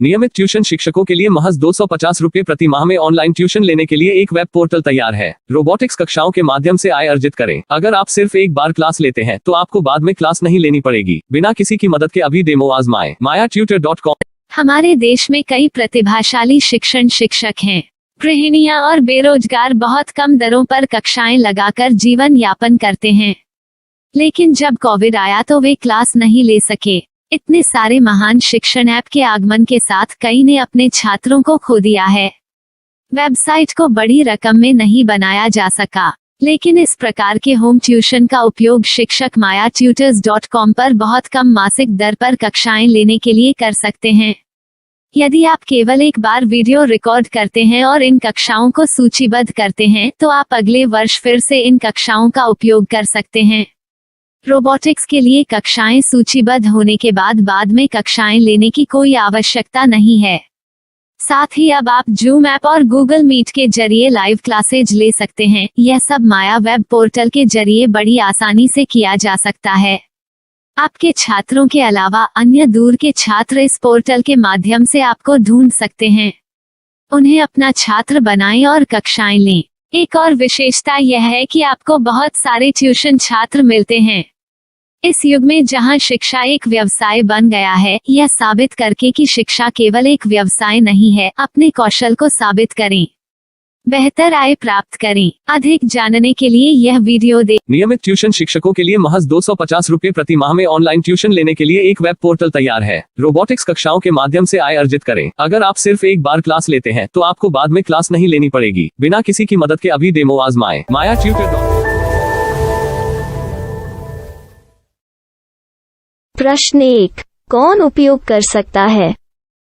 नियमित ट्यूशन शिक्षकों के लिए महज 250 रुपए प्रति माह में ऑनलाइन ट्यूशन लेने के लिए एक वेब पोर्टल तैयार है। रोबोटिक्स कक्षाओं के माध्यम से आय अर्जित करें। अगर आप सिर्फ एक बार क्लास लेते हैं तो आपको बाद में क्लास नहीं लेनी पड़ेगी। बिना किसी की मदद के अभी डेमो आजमाएं। mayatutor.com। हमारे देश में कई प्रतिभाशाली शिक्षक हैं। गृहिणियां और बेरोजगार बहुत कम दरों पर कक्षाएं लगाकर जीवन यापन करते हैं, लेकिन जब कोविड आया तो वे क्लास नहीं ले सके। इतने सारे महान शिक्षण ऐप के आगमन के साथ कई ने अपने छात्रों को खो दिया है। वेबसाइट को बड़ी रकम में नहीं बनाया जा सका, लेकिन इस प्रकार के होम ट्यूशन का उपयोग शिक्षक mayatutors.com पर बहुत कम मासिक दर पर कक्षाएं लेने के लिए कर सकते हैं। यदि आप केवल एक बार वीडियो रिकॉर्ड करते हैं और इन कक्षाओं को सूचीबद्ध करते हैं तो आप अगले वर्ष फिर से इन कक्षाओं का उपयोग कर सकते हैं। रोबोटिक्स के लिए कक्षाएं सूचीबद्ध होने के बाद में कक्षाएं लेने की कोई आवश्यकता नहीं है। साथ ही अब आप जूम ऐप और गूगल मीट के जरिए लाइव क्लासेज ले सकते हैं। यह सब माया वेब पोर्टल के जरिए बड़ी आसानी से किया जा सकता है। आपके छात्रों के अलावा अन्य दूर के छात्र इस पोर्टल के माध्यम से आपको ढूंढ सकते हैं। उन्हें अपना छात्र बनाएं और कक्षाएं लें। एक और विशेषता यह है कि आपको बहुत सारे ट्यूशन छात्र मिलते हैं। इस युग में जहां शिक्षा एक व्यवसाय बन गया है, यह साबित करके कि शिक्षा केवल एक व्यवसाय नहीं है, अपने कौशल को साबित करें, बेहतर आय प्राप्त करें। अधिक जानने के लिए यह वीडियो देखें। नियमित ट्यूशन शिक्षकों के लिए महज 250 रुपए प्रति माह में ऑनलाइन ट्यूशन लेने के लिए एक वेब पोर्टल तैयार है। रोबोटिक्स कक्षाओं के माध्यम से आय अर्जित करें। अगर आप सिर्फ एक बार क्लास लेते हैं तो आपको बाद में क्लास नहीं लेनी पड़ेगी। बिना किसी की मदद के अभी डेमो आजमाएं। mayatutor.com। प्रश्न 1, कौन उपयोग कर सकता है?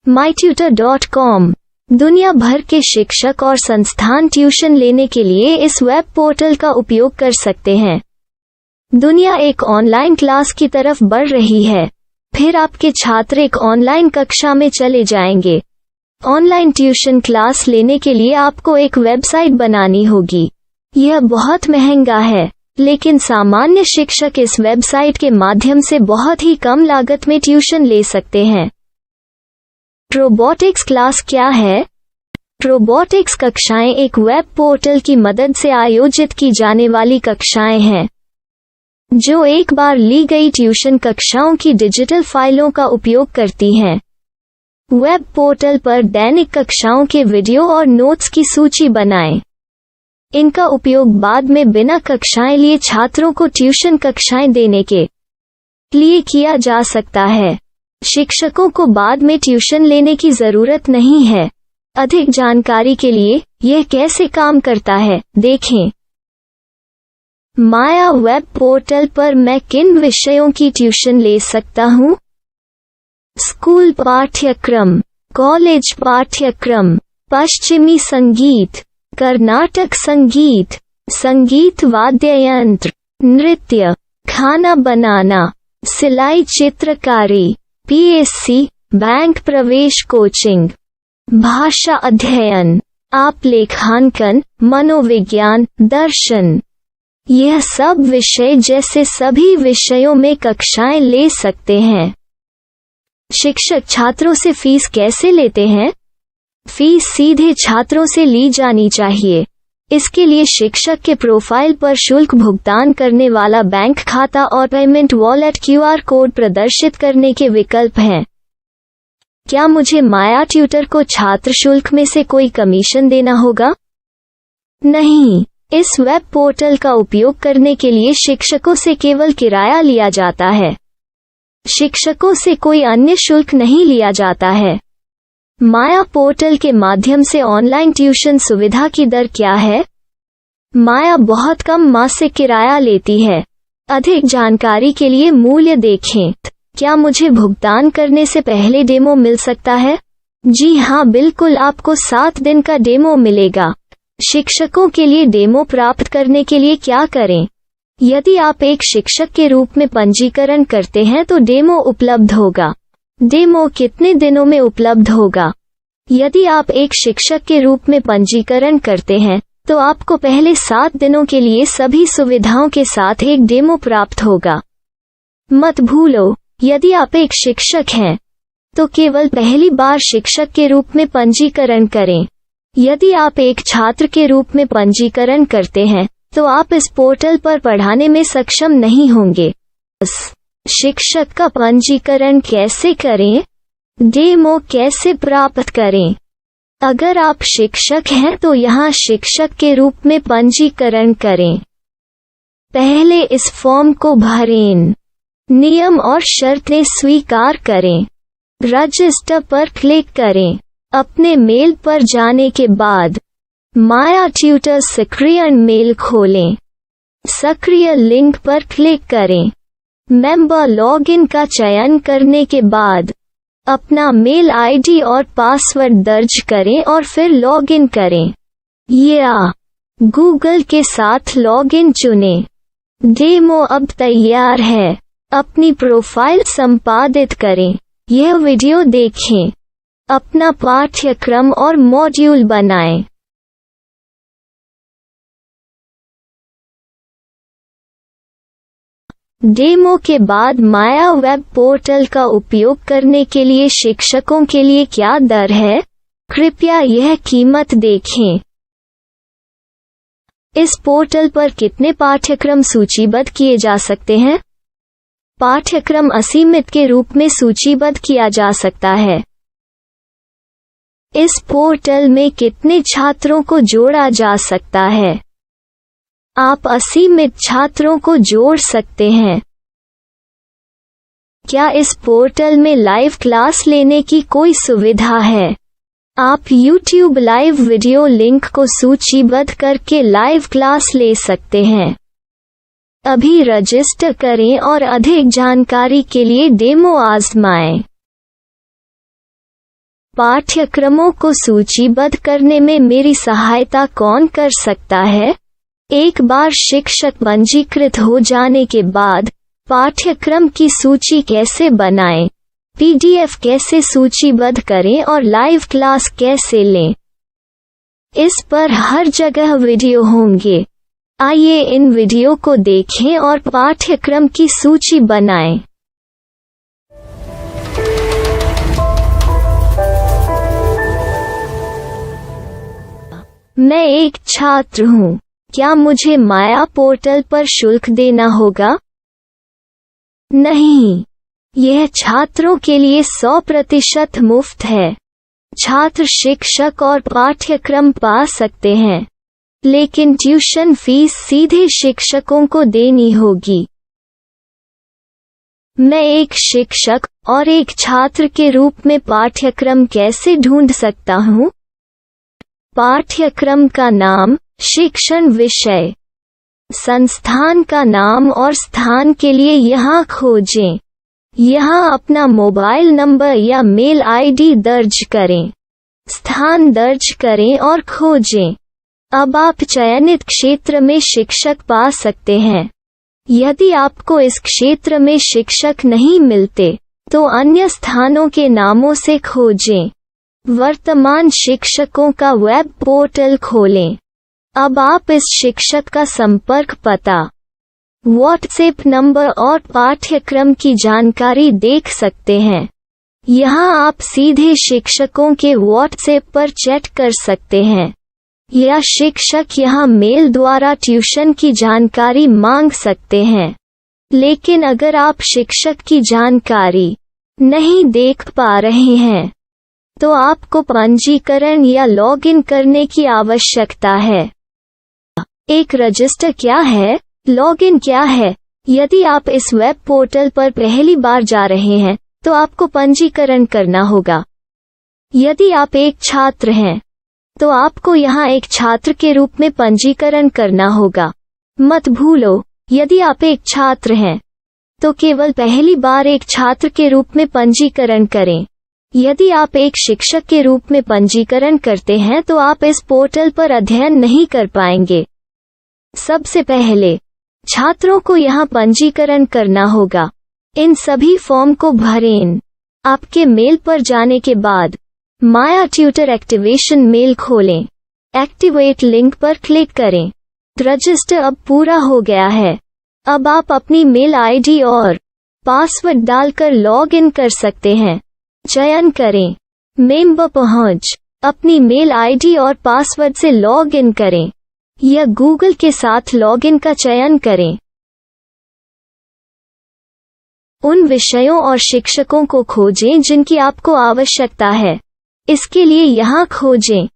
mytutor.com दुनिया भर के शिक्षक और संस्थान ट्यूशन लेने के लिए इस वेब पोर्टल का उपयोग कर सकते हैं। दुनिया एक ऑनलाइन क्लास की तरफ बढ़ रही है, फिर आपके छात्र एक ऑनलाइन कक्षा में चले जाएंगे। ऑनलाइन ट्यूशन क्लास लेने के लिए आपको एक वेबसाइट बनानी होगी। यह बहुत महंगा है, लेकिन सामान्य शिक्षक इस वेबसाइट के माध्यम से बहुत ही कम लागत में ट्यूशन ले सकते हैं। रोबोटिक्स क्लास क्या है? रोबोटिक्स कक्षाएं एक वेब पोर्टल की मदद से आयोजित की जाने वाली कक्षाएं हैं, जो एक बार ली गई ट्यूशन कक्षाओं की डिजिटल फाइलों का उपयोग करती हैं। वेब पोर्टल पर दैनिक कक्षाओं के वीडियो और नोट्स की सूची बनाएं। इनका उपयोग बाद में बिना कक्षाएं लिए छात्रों को ट्यूशन कक्षाएं देने के लिए किया जा सकता है। शिक्षकों को बाद में ट्यूशन लेने की जरूरत नहीं है। अधिक जानकारी के लिए यह कैसे काम करता है देखें। माया वेब पोर्टल पर मैं किन विषयों की ट्यूशन ले सकता हूँ? स्कूल पाठ्यक्रम, कॉलेज पाठ्यक्रम, पश्चिमी संगीत, कर्नाटक संगीत, संगीत वाद्य यंत्र, नृत्य, खाना बनाना, सिलाई चित्रकारी, पीएससी, बैंक प्रवेश कोचिंग, भाषा अध्ययन, आप लेखांकन, मनोविज्ञान, दर्शन। यह सब विषय जैसे सभी विषयों में कक्षाएं ले सकते हैं। शिक्षक छात्रों से फीस कैसे लेते हैं? फीस सीधे छात्रों से ली जानी चाहिए। इसके लिए शिक्षक के प्रोफाइल पर शुल्क भुगतान करने वाला बैंक खाता और पेमेंट वॉलेट क्यूआर कोड प्रदर्शित करने के विकल्प हैं। क्या मुझे माया ट्यूटर को छात्र शुल्क में से कोई कमीशन देना होगा? नहीं, इस वेब पोर्टल का उपयोग करने के लिए शिक्षकों से केवल किराया लिया जाता है। शिक्षकों से कोई अन्य शुल्क नहीं लिया जाता है। माया पोर्टल के माध्यम से ऑनलाइन ट्यूशन सुविधा की दर क्या है? माया बहुत कम मासिक किराया लेती है। अधिक जानकारी के लिए मूल्य देखें। क्या मुझे भुगतान करने से पहले डेमो मिल सकता है? जी हाँ, बिल्कुल, आपको 7 दिन का डेमो मिलेगा। शिक्षकों के लिए डेमो प्राप्त करने के लिए क्या करें? यदि आप एक शिक्षक के रूप में पंजीकरण करते हैं तो डेमो उपलब्ध होगा। डेमो कितने दिनों में उपलब्ध होगा? यदि आप एक शिक्षक के रूप में पंजीकरण करते हैं तो आपको पहले 7 दिनों के लिए सभी सुविधाओं के साथ एक डेमो प्राप्त होगा। मत भूलो, यदि आप एक शिक्षक हैं तो केवल पहली बार शिक्षक के रूप में पंजीकरण करें। यदि आप एक छात्र के रूप में पंजीकरण करते हैं तो आप इस पोर्टल पर पढ़ाने में सक्षम नहीं होंगे। शिक्षक का पंजीकरण कैसे करें? डेमो कैसे प्राप्त करें? अगर आप शिक्षक हैं तो यहाँ शिक्षक के रूप में पंजीकरण करें। पहले इस फॉर्म को भरें। नियम और शर्तें स्वीकार करें। रजिस्टर पर क्लिक करें। अपने मेल पर जाने के बाद माया ट्यूटर सक्रिय मेल खोलें। सक्रिय लिंक पर क्लिक करें। मेंबर लॉगिन का चयन करने के बाद अपना मेल आईडी और पासवर्ड दर्ज करें और फिर लॉगिन करें या गूगल के साथ लॉगिन चुनें। डेमो अब तैयार है। अपनी प्रोफाइल संपादित करें। यह वीडियो देखें। अपना पाठ्यक्रम और मॉड्यूल बनाएं। डेमो के बाद माया वेब पोर्टल का उपयोग करने के लिए शिक्षकों के लिए क्या दर है? कृपया यह कीमत देखें। इस पोर्टल पर कितने पाठ्यक्रम सूचीबद्ध किए जा सकते हैं? पाठ्यक्रम असीमित के रूप में सूचीबद्ध किया जा सकता है। इस पोर्टल में कितने छात्रों को जोड़ा जा सकता है? आप असीमित छात्रों को जोड़ सकते हैं। क्या इस पोर्टल में लाइव क्लास लेने की कोई सुविधा है? आप YouTube लाइव वीडियो लिंक को सूचीबद्ध करके लाइव क्लास ले सकते हैं। अभी रजिस्टर करें और अधिक जानकारी के लिए डेमो आजमाएं। पाठ्यक्रमों को सूचीबद्ध करने में मेरी सहायता कौन कर सकता है? एक बार शिक्षक पंजीकृत हो जाने के बाद पाठ्यक्रम की सूची कैसे बनाएं, PDF कैसे सूचीबद्ध करें और लाइव क्लास कैसे लें, इस पर हर जगह वीडियो होंगे। आइए इन वीडियो को देखें और पाठ्यक्रम की सूची बनाएं। मैं एक छात्र हूँ। क्या मुझे माया पोर्टल पर शुल्क देना होगा? नहीं, यह छात्रों के लिए 100% मुफ्त है। छात्र शिक्षक और पाठ्यक्रम पा सकते हैं, लेकिन ट्यूशन फीस सीधे शिक्षकों को देनी होगी। मैं एक शिक्षक और एक छात्र के रूप में पाठ्यक्रम कैसे ढूंढ सकता हूँ? पाठ्यक्रम का नाम, शिक्षण विषय, संस्थान का नाम और स्थान के लिए यहाँ खोजें। यहाँ अपना मोबाइल नंबर या मेल आईडी दर्ज करें। स्थान दर्ज करें और खोजें। अब आप चयनित क्षेत्र में शिक्षक पा सकते हैं। यदि आपको इस क्षेत्र में शिक्षक नहीं मिलते, तो अन्य स्थानों के नामों से खोजें। वर्तमान शिक्षकों का वेब पोर्टल खोलें। अब आप इस शिक्षक का संपर्क पता, व्हाट्सएप नंबर और पाठ्यक्रम की जानकारी देख सकते हैं। यहाँ आप सीधे शिक्षकों के व्हाट्सएप पर चैट कर सकते हैं या शिक्षक यहाँ मेल द्वारा ट्यूशन की जानकारी मांग सकते हैं। लेकिन अगर आप शिक्षक की जानकारी नहीं देख पा रहे हैं, तो आपको पंजीकरण या लॉगिन करने की आवश्यकता है। एक रजिस्टर क्या है? लॉगिन क्या है? यदि आप इस वेब पोर्टल पर पहली बार जा रहे हैं, तो आपको पंजीकरण करना होगा। यदि आप एक छात्र हैं, तो आपको यहाँ एक छात्र के रूप में पंजीकरण करना होगा। मत भूलो, यदि आप एक छात्र हैं, तो केवल पहली बार एक छात्र के रूप में पंजीकरण करें। यदि आप एक शिक्षक के रूप में पंजीकरण करते हैं तो आप इस पोर्टल पर अध्ययन नहीं कर पाएंगे। सबसे पहले छात्रों को यहाँ पंजीकरण करना होगा। इन सभी फॉर्म को भरें। आपके मेल पर जाने के बाद माया ट्यूटर एक्टिवेशन मेल खोलें। एक्टिवेट लिंक पर क्लिक करें। रजिस्टर अब पूरा हो गया है। अब आप अपनी मेल आईडी और पासवर्ड डालकर लॉग इन कर सकते हैं। चयन करें। मेंबर पहुंच। अपनी मेल आईडी और पासवर्ड से लॉग इन करें या गूगल के साथ लॉगिन का चयन करें। उन विषयों और शिक्षकों को खोजें जिनकी आपको आवश्यकता है। इसके लिए यहाँ खोजें।